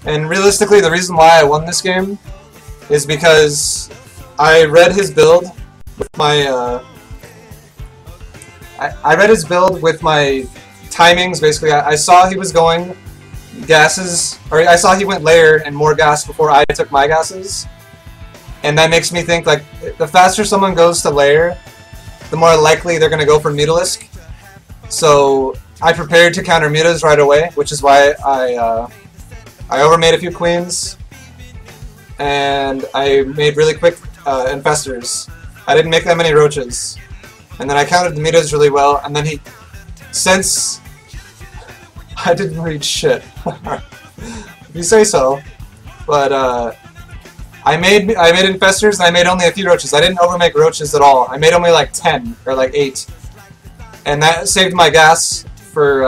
And realistically, the reason why I won this game is because I read his build with my I read his build with my timings. Basically, I saw he was going gases, or I saw he went layer and more gas before I took my gases, and that makes me think like the faster someone goes to layer, the more likely they're going to go for Mutalisk. So I prepared to counter mutas right away, which is why I overmade a few queens, and I made really quick infestors. I didn't make that many roaches. And then I countered the mutas really well, and then since I didn't read shit, if you say so, but I made infestors and I made only a few roaches. I didn't overmake roaches at all. I made only like 10 or like 8, and that saved my gas for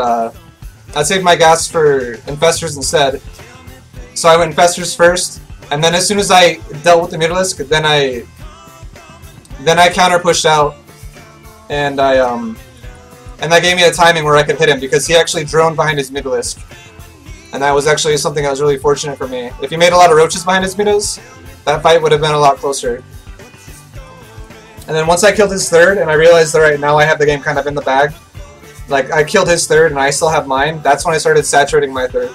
infestors instead. So I went infestors first, and then as soon as I dealt with the Mutalisk, then I counter pushed out. And and that gave me a timing where I could hit him because he actually droned behind his Mutalisk, and that was actually something that was really fortunate for me. If he made a lot of roaches behind his mutas, that fight would have been a lot closer. And then once I killed his third, and I realized that right now I have the game kind of in the bag, like I killed his third and I still have mine. That's when I started saturating my third.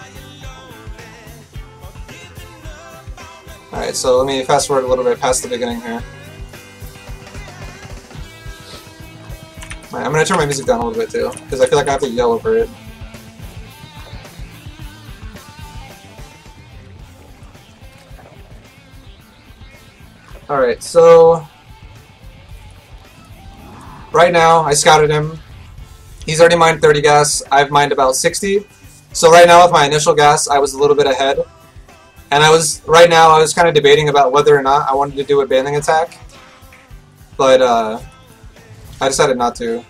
All right, so let me fast forward a little bit past the beginning here. I'm gonna turn my music down a little bit too, because I feel like I have to yell over it. Alright, so right now I scouted him. He's already mined 30 gas, I've mined about 60. So right now with my initial gas I was a little bit ahead. And right now I was kind of debating about whether or not I wanted to do a banding attack. But I decided not to.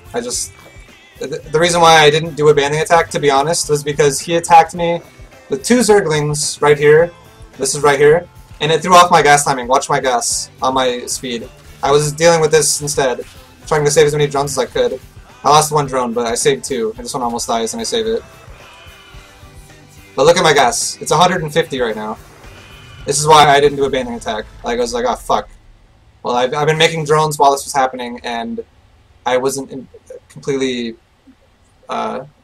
The reason why I didn't do a banding attack, to be honest, was because he attacked me with 2 Zerglings right here. This is right here. And it threw off my gas timing. Watch my gas on my speed. I was dealing with this instead, trying to save as many drones as I could. I lost 1 drone, but I saved 2. And this one almost dies, and I save it. But look at my gas. It's 150 right now. This is why I didn't do a banding attack. Like, I was like, oh, fuck. Well, I've been making drones while this was happening, and I wasn't completely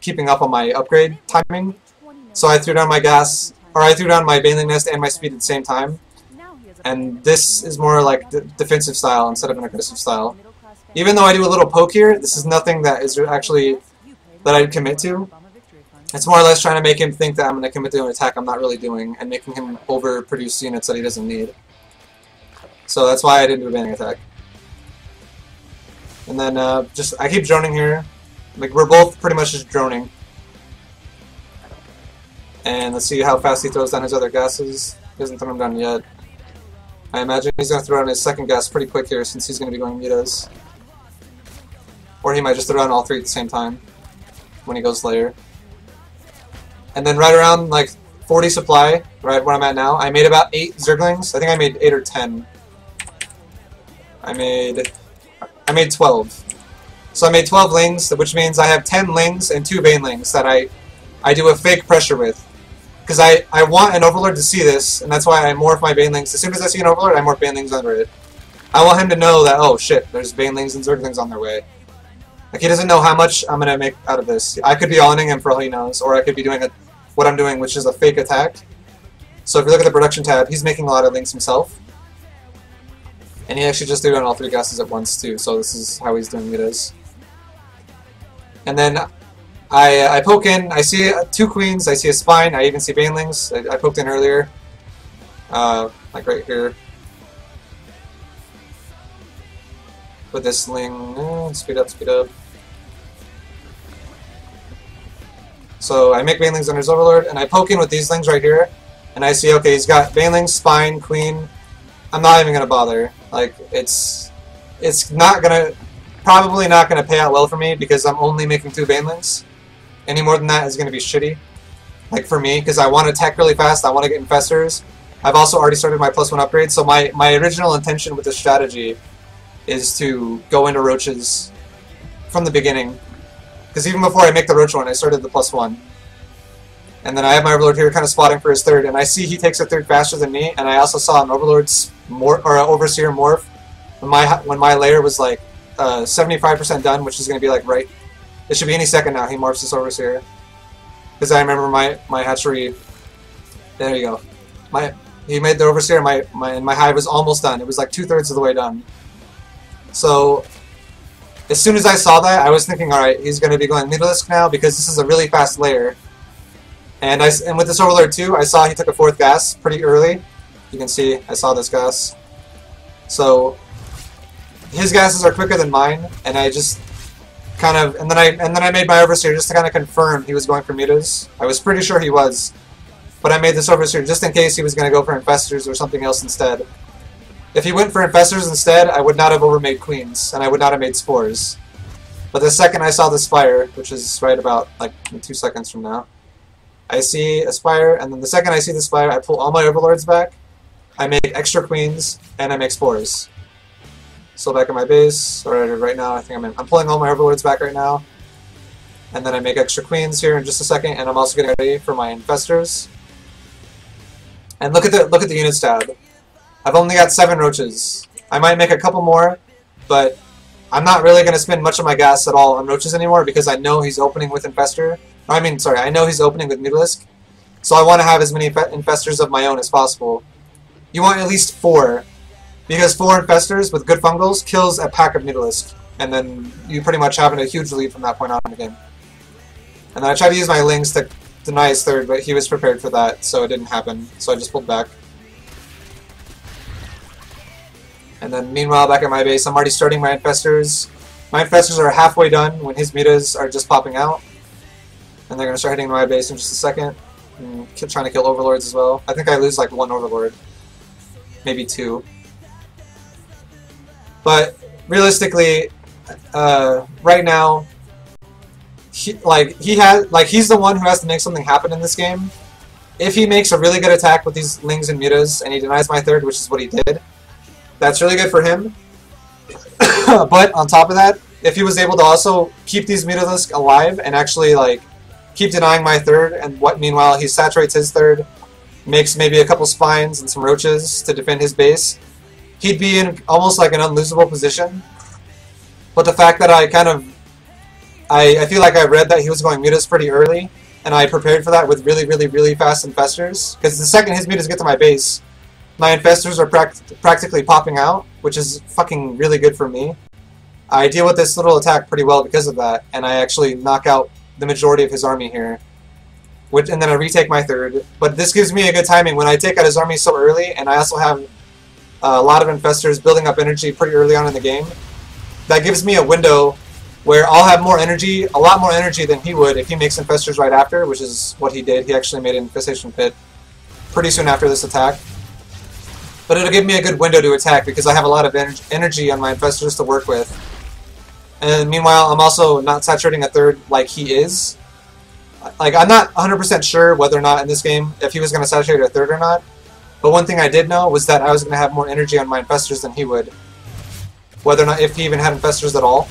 keeping up on my upgrade timing, so I threw down my gas, or I threw down my Baneling Nest and my speed at the same time, and this is more like defensive style instead of an aggressive style. Even though I do a little poke here, this is nothing that is actually that I'd commit to. It's more or less trying to make him think that I'm going to commit to an attack I'm not really doing, and making him overproduce units that he doesn't need. So that's why I didn't do a banding attack. And then I keep droning here. Like, we're both pretty much just droning. And let's see how fast he throws down his other gases. He hasn't thrown them down yet. I imagine he's going to throw down his second gas pretty quick here since he's going to be going mutas. Or he might just throw down all 3 at the same time when he goes layer. And then right around like 40 supply, right where I'm at now, I made about 8 Zerglings. I think I made 8 or 10. I made 12. So I made 12 lings, which means I have 10 lings and 2 banelings that I do a fake pressure with. Because I want an overlord to see this, and that's why I morph my banelings. As soon as I see an overlord, I morph banelings under it. I want him to know that, oh shit, there's banelings and zerglings on their way. Like, he doesn't know how much I'm going to make out of this. I could be on-ing him for all he knows, or I could be doing what I'm doing, which is a fake attack. So if you look at the production tab, he's making a lot of lings himself. And he actually just threw down all 3 gases at once too, so this is how he's doing it. And then I poke in, I see 2 queens, I see a spine, I even see banelings. I poked in earlier. Like right here. With this ling, speed up, speed up. So I make banelings under his overlord, and I poke in with these lings right here, and I see, okay, he's got banelings, spine, queen. I'm not even gonna bother. Like, it's not gonna, probably not gonna pay out well for me because I'm only making 2 banelings. Any more than that is gonna be shitty. Like for me, because I want to attack really fast, I want to get infestors. I've also already started my +1 upgrade, so my original intention with this strategy is to go into roaches from the beginning. Because even before I make the roach one, I started the +1. And then I have my Overlord here kind of spotting for his third, and I see he takes a third faster than me, and I also saw an Overlord's Overseer morph when my layer was like 75% done, which is going to be like right. It should be any second now. He morphs this Overseer. Because I remember my hatchery. There you go. He made the Overseer, and my hive was almost done. It was like 2/3 of the way done. So as soon as I saw that, I was thinking, all right, he's going to be going Mutalisk now because this is a really fast layer. And with this Overlord too, I saw he took a 4th gas pretty early. You can see I saw this gas. So his gases are quicker than mine, and I just kind of and then I made my Overseer just to kind of confirm he was going for mutas. I was pretty sure he was, but I made this Overseer just in case he was going to go for Infestors or something else instead. If he went for Infestors instead, I would not have overmade Queens, and I would not have made Spores. But the second I saw the Spire, which is right about like 2 seconds from now, I see a Spire, and then the second I see the Spire, I pull all my Overlords back, I make extra Queens, and I make Spores. So back in my base, or right now, I think I'm pulling all my Overlords back right now, and then I make extra Queens here in just a second, and I'm also getting ready for my Infestors. And look at the units tab. I've only got 7 roaches. I might make a couple more, but I'm not really going to spend much of my gas at all on roaches anymore because I know he's opening with Infestor. I know he's opening with Mutalisk, so I want to have as many Infestors of my own as possible. You want at least 4, because 4 Infestors with good fungals kills a pack of Mutalisk, and then you pretty much have a huge lead from that point on in the game. And then I tried to use my Lings to deny his third, but he was prepared for that, so it didn't happen, so I just pulled back. And then meanwhile, back at my base, I'm already starting my Infestors. My Infestors are halfway done when his mutas are just popping out. And they're going to start hitting my base in just a second. And trying to kill Overlords as well. I think I lose like 1 Overlord. Maybe 2. But realistically, right now, he's the one who has to make something happen in this game. If he makes a really good attack with these Lings and mutas, and he denies my third, which is what he did, that's really good for him. But on top of that, if he was able to also keep these Mutalisk alive and actually like keep denying my third, and meanwhile he saturates his third, makes maybe a couple spines and some roaches to defend his base, he'd be in almost like an unlosable position. But the fact that I feel like I read that he was going mutas pretty early, and I prepared for that with really fast Infestors, because the second his mutas get to my base, my Infestors are practically popping out, which is fucking really good for me. I deal with this little attack pretty well because of that, and I actually knock out the majority of his army here. And then I retake my third. But this gives me a good timing when I take out his army so early, and I also have a lot of Infestors building up energy pretty early on in the game. That gives me a window where I'll have more energy, a lot more energy than he would if he makes Infestors right after, which is what he did. He actually made an Infestation Pit pretty soon after this attack. But it'll give me a good window to attack because I have a lot of energy on my Infestors to work with. And meanwhile, I'm also not saturating a third like he is. Like, I'm not 100% sure whether or not in this game if he was going to saturate a third or not. But one thing I did know was that I was going to have more energy on my Infestors than he would. Whether or not, if he even had Infestors at all.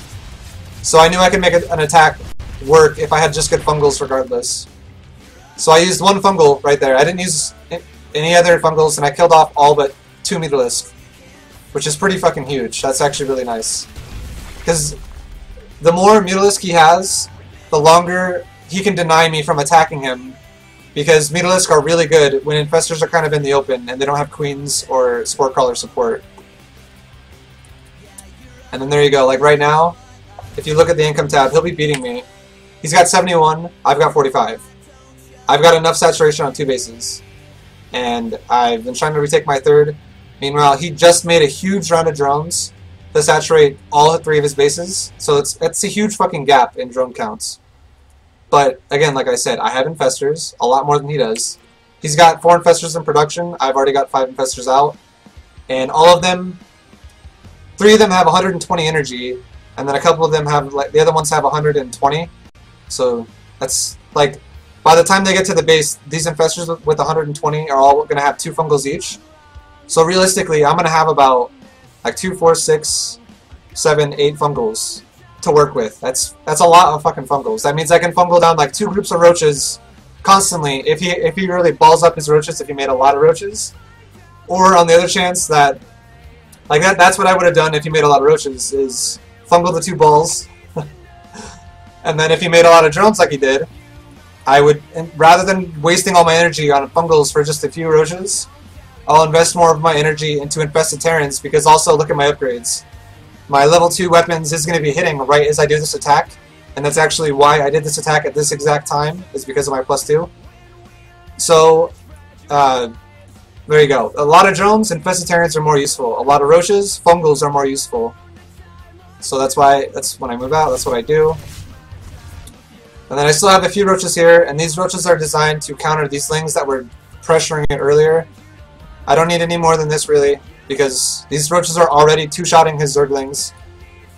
So I knew I could make an attack work if I had just good fungals regardless. So I used 1 fungal right there. I didn't use any other fungals, and I killed off all but 2 Mutalisk, which is pretty fucking huge. That's actually really nice. Because the more Mutalisk he has, the longer he can deny me from attacking him, because Mutalisk are really good when Infestors are kind of in the open and they don't have Queens or Spore Crawler support. And then there you go, like right now, if you look at the income tab, he'll be beating me. He's got 71, I've got 45. I've got enough saturation on 2 bases. And I've been trying to retake my third. Meanwhile, he just made a huge round of drones to saturate all 3 of his bases. So it's a huge fucking gap in drone counts. But again, like I said, I have Infestors, a lot more than he does. He's got 4 Infestors in production, I've already got 5 Infestors out. And all of them, 3 of them have 120 energy, and then a couple of them have, like, the other ones have 120. So that's, like, by the time they get to the base, these Infestors with 120 are all going to have 2 fungals each. So realistically, I'm going to have about, like, 2, 4, 6, 7, 8 fungals to work with. That's a lot of fucking fungals. That means I can fungal down like 2 groups of roaches constantly if he really balls up his roaches, if he made a lot of roaches. Or on the other chance that, like that's what I would have done if he made a lot of roaches, is fungal the 2 balls. And then if he made a lot of drones like he did, I would, rather than wasting all my energy on fungals for just a few roaches, I'll invest more of my energy into infested Terrans, because also look at my upgrades. My level 2 weapons is going to be hitting right as I do this attack, and that's actually why I did this attack at this exact time, is because of my +2. So, there you go. A lot of drones, infested Terrans are more useful. A lot of roaches, fungals are more useful. So that's when I move out, that's what I do. And then I still have a few roaches here, and these roaches are designed to counter these lings that were pressuring it earlier. I don't need any more than this, really, because these roaches are already 2-shotting his Zerglings.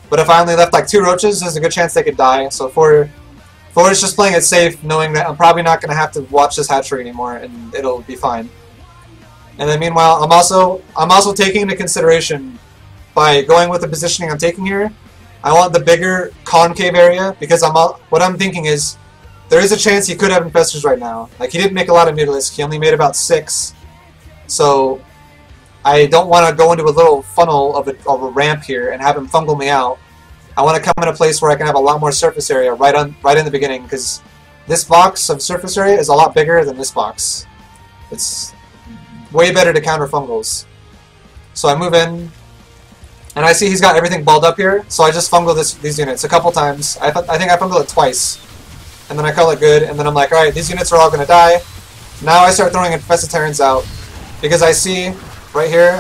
But if I only left like 2 roaches, there's a good chance they could die. So for is just playing it safe, knowing that I'm probably not going to have to watch this hatchery anymore, and it'll be fine. And then meanwhile, I'm also taking into consideration, by going with the positioning I'm taking here, I want the bigger concave area, because what I'm thinking is, there is a chance he could have infestors right now. Like, he didn't make a lot of Mutalisk, he only made about 6. So, I don't want to go into a little funnel of a ramp here and have him fungal me out. I want to come in a place where I can have a lot more surface area right in the beginning, because this box of surface area is a lot bigger than this box. It's way better to counter fungals. So I move in, and I see he's got everything balled up here, so I just fungal these units a couple times. I think I fungal it twice, and then I call it good, and then I'm like, alright, these units are all going to die. Now I start throwing infested Terrans out, because I see, right here,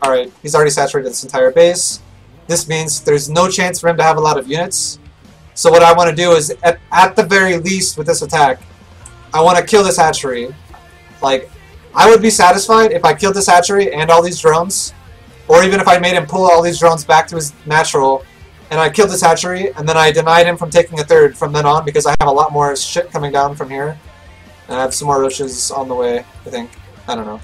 alright, he's already saturated this entire base. This means there's no chance for him to have a lot of units. So what I want to do is, at the very least with this attack, I want to kill this hatchery. Like, I would be satisfied if I killed this hatchery and all these drones, or even if I made him pull all these drones back to his natural, and I killed this hatchery, and then I denied him from taking a 3rd from then on, because I have a lot more shit coming down from here. And I have some more roaches on the way, I think. I don't know.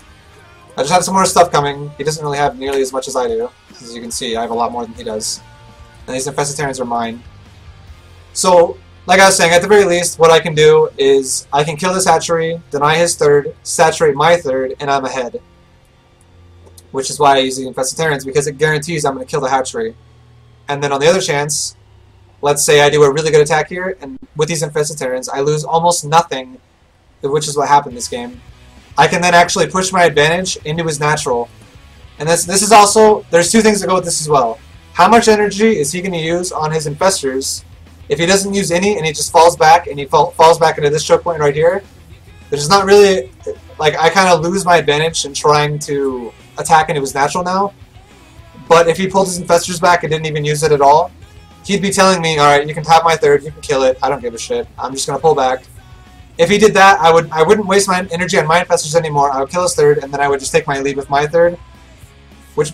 I just have some more stuff coming. He doesn't really have nearly as much as I do. As you can see, I have a lot more than he does. And these infested Terrans are mine. So, like I was saying, at the very least, what I can do is I can kill this hatchery, deny his 3rd, saturate my 3rd, and I'm ahead. Which is why I use the infested Terrans, because it guarantees I'm going to kill the hatchery. And then on the other chance, let's say I do a really good attack here, and with these infested Terrans, I lose almost nothing, which is what happened this game. I can then actually push my advantage into his natural. And this is also, there's 2 things that go with this as well. How much energy is he going to use on his infestors? If he doesn't use any and he just falls back, and he falls back into this choke point right here, there's not really, like, I kind of lose my advantage in trying to attack into his natural now. But if he pulled his infestors back and didn't even use it at all, he'd be telling me, alright, you can have my 3rd, you can kill it, I don't give a shit, I'm just going to pull back. If he did that, I wouldn't waste my energy on my infestors anymore, I would kill his 3rd, and then I would just take my lead with my 3rd.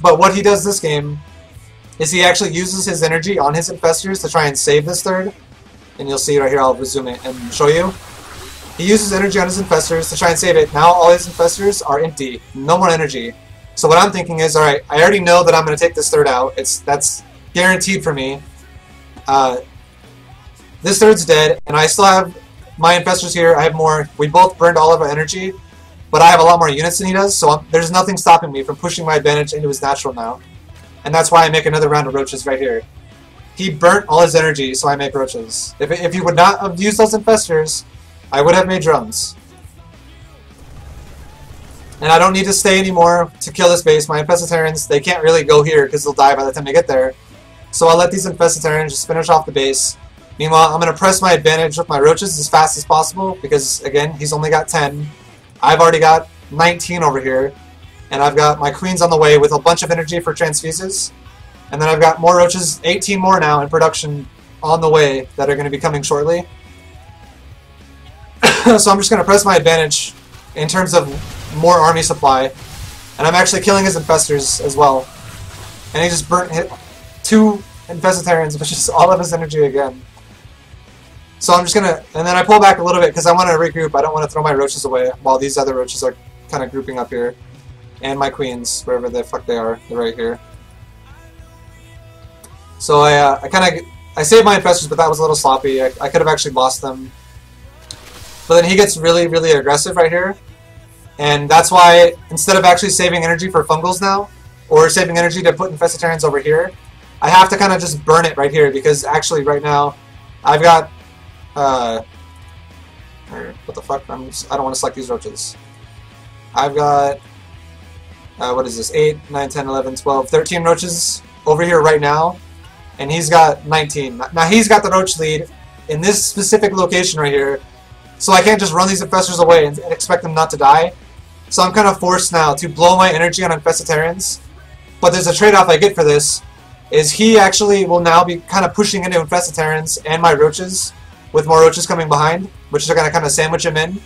But what he does this game is he actually uses his energy on his infestors to try and save this 3rd. And you'll see right here, I'll resume it and show you. He uses energy on his infestors to try and save it. Now all his infestors are empty. No more energy. So what I'm thinking is, alright, I already know that I'm going to take this 3rd out. That's guaranteed for me. This 3rd's dead, and I still have my infestors here. I have more. We both burned all of our energy, but I have a lot more units than he does, so there's nothing stopping me from pushing my advantage into his natural now. And that's why I make another round of roaches right here. He burnt all his energy, so I make roaches. If he would not have used those infestors, I would have made drones. And I don't need to stay anymore to kill this base. My infested Terrans, they can't really go here because they'll die by the time they get there. So I'll let these infested Terrans just finish off the base. Meanwhile, I'm going to press my advantage with my roaches as fast as possible because, again, he's only got 10. I've already got 19 over here. And I've got my queens on the way with a bunch of energy for transfuses. And then I've got more roaches, 18 more now in production on the way that are going to be coming shortly. So I'm just going to press my advantage in terms of more army supply. And I'm actually killing his infestors as well. And he just burnt 2 infested Terrans, which is all of his energy again. So I'm just going to... And then I pull back a little bit because I want to regroup. I don't want to throw my roaches away while these other roaches are kind of grouping up here. And my queens, wherever the fuck they are. They're right here. So I saved my infestors, but that was a little sloppy. I could have actually lost them. But then he gets really, really aggressive right here. And that's why, instead of actually saving energy for fungals now, or saving energy to put Infestitarians over here, I have to kind of just burn it right here, because actually right now, I've got, what the fuck, I don't want to select these roaches. I've got, what is this, 8, 9, 10, 11, 12, 13 roaches over here right now, and he's got 19. Now he's got the roach lead in this specific location right here, so I can't just run these infestors away and expect them not to die. So I'm kind of forced now to blow my energy on Infestitarians. But there's a trade-off I get for this, is he actually will now be kind of pushing into Infestitarians and my roaches, with more roaches coming behind, which are going to kind of sandwich him in,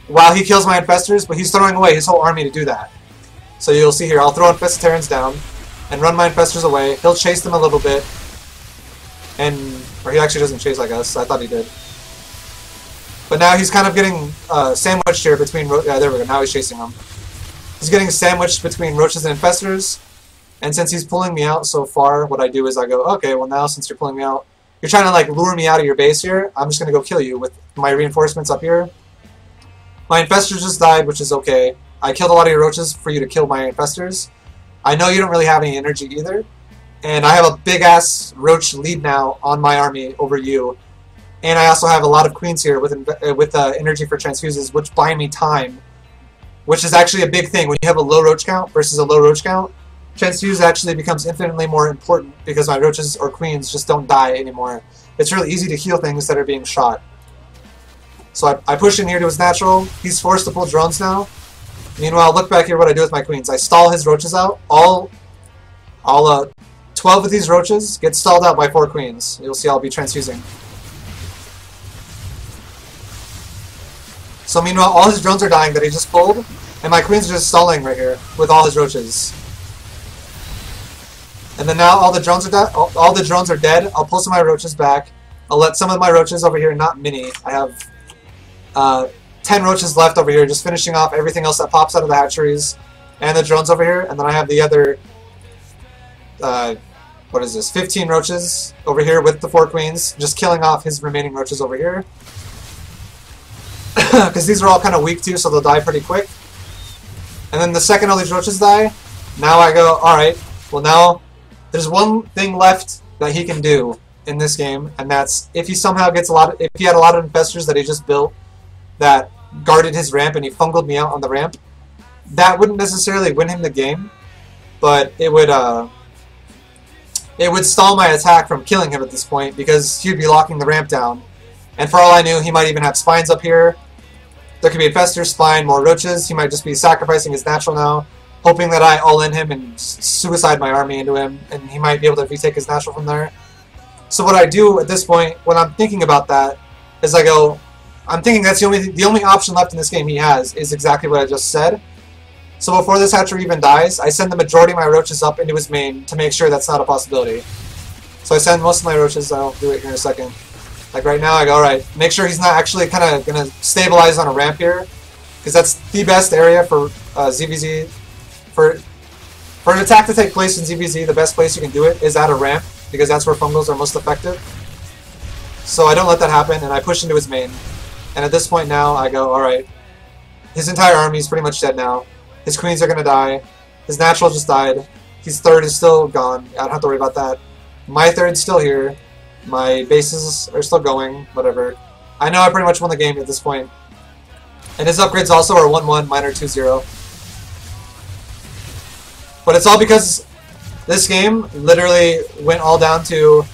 while he kills my infestors, but he's throwing away his whole army to do that. So you'll see here, I'll throw Infestitarians down, and run my infestors away. He'll chase them a little bit, or he actually doesn't chase, I guess. I thought he did. But now he's kind of getting sandwiched here between... Yeah, there we go. Now he's chasing them. He's getting sandwiched between roaches and infestors. And since he's pulling me out so far, what I do is I go, okay, well now since you're pulling me out, you're trying to like lure me out of your base here, I'm just going to go kill you with my reinforcements up here. My infestors just died, which is okay. I killed a lot of your roaches for you to kill my infestors. I know you don't really have any energy either. And I have a big-ass roach lead now on my army over you. And I also have a lot of queens here with energy for transfuses, which buy me time. Which is actually a big thing. When you have a low roach count versus a low roach count, transfuse actually becomes infinitely more important because my roaches or queens just don't die anymore. It's really easy to heal things that are being shot. So I push in here to his natural. He's forced to pull drones now. Meanwhile, look back here what I do with my queens. I stall his roaches out. All 12 of these roaches get stalled out by 4 queens. You'll see I'll be transfusing. So meanwhile, all his drones are dying that he just pulled, and my queens are just stalling right here with all his roaches. And then now all the drones are dead. I'll pull some of my roaches back. I'll let some of my roaches over here, not many. I have 10 roaches left over here, just finishing off everything else that pops out of the hatcheries, and the drones over here. And then I have the other, what is this, 15 roaches over here with the 4 queens, just killing off his remaining roaches over here. Because these are all kind of weak too, so they'll die pretty quick. And then the second all these roaches die, now I go, alright, well now there's one thing left that he can do in this game, and that's if he somehow gets if he had a lot of infestors that he just built that guarded his ramp and he fungled me out on the ramp, that wouldn't necessarily win him the game, but it would stall my attack from killing him at this point because he'd be locking the ramp down. And for all I knew, he might even have spines up here. There could be infestors, spine, more roaches. He might just be sacrificing his natural now, hoping that I all-in him and suicide my army into him, and he might be able to retake his natural from there. So what I do at this point, when I'm thinking about that, is I go, I'm thinking that's the only option left in this game he has is exactly what I just said. So before this hatchery even dies, I send the majority of my roaches up into his main to make sure that's not a possibility. So I send most of my roaches, I'll do it here in a second. Like right now, I go, alright, make sure he's not actually kind of going to stabilize on a ramp here, because that's the best area for ZvZ. For an attack to take place in ZvZ, the best place you can do it is at a ramp, because that's where fungals are most effective. So I don't let that happen, and I push into his main. And at this point now, I go, alright, his entire army is pretty much dead now. His queens are going to die. His natural just died. His third is still gone. I don't have to worry about that. My third's still here. My bases are still going, whatever. I know I pretty much won the game at this point. And his upgrades also are 1-1, mine are 2-0. But it's all because this game literally went all down to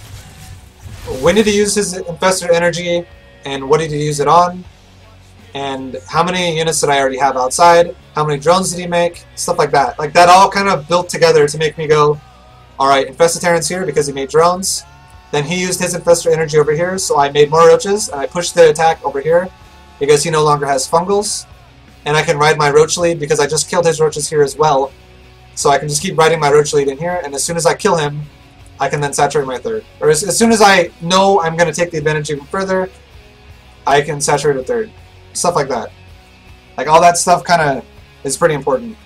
when did he use his infestor energy, and what did he use it on, and how many units did I already have outside, how many drones did he make, stuff like that. Like that all kind of built together to make me go, alright, Infestitarian's here because he made drones. Then he used his infestor energy over here, so I made more roaches, and I pushed the attack over here because he no longer has fungals. And I can ride my roach lead because I just killed his roaches here as well. So I can just keep riding my roach lead in here, and as soon as I kill him, I can then saturate my third. Or as soon as I know I'm going to take the advantage even further, I can saturate a third. Stuff like that. Like all that stuff kind of is pretty important.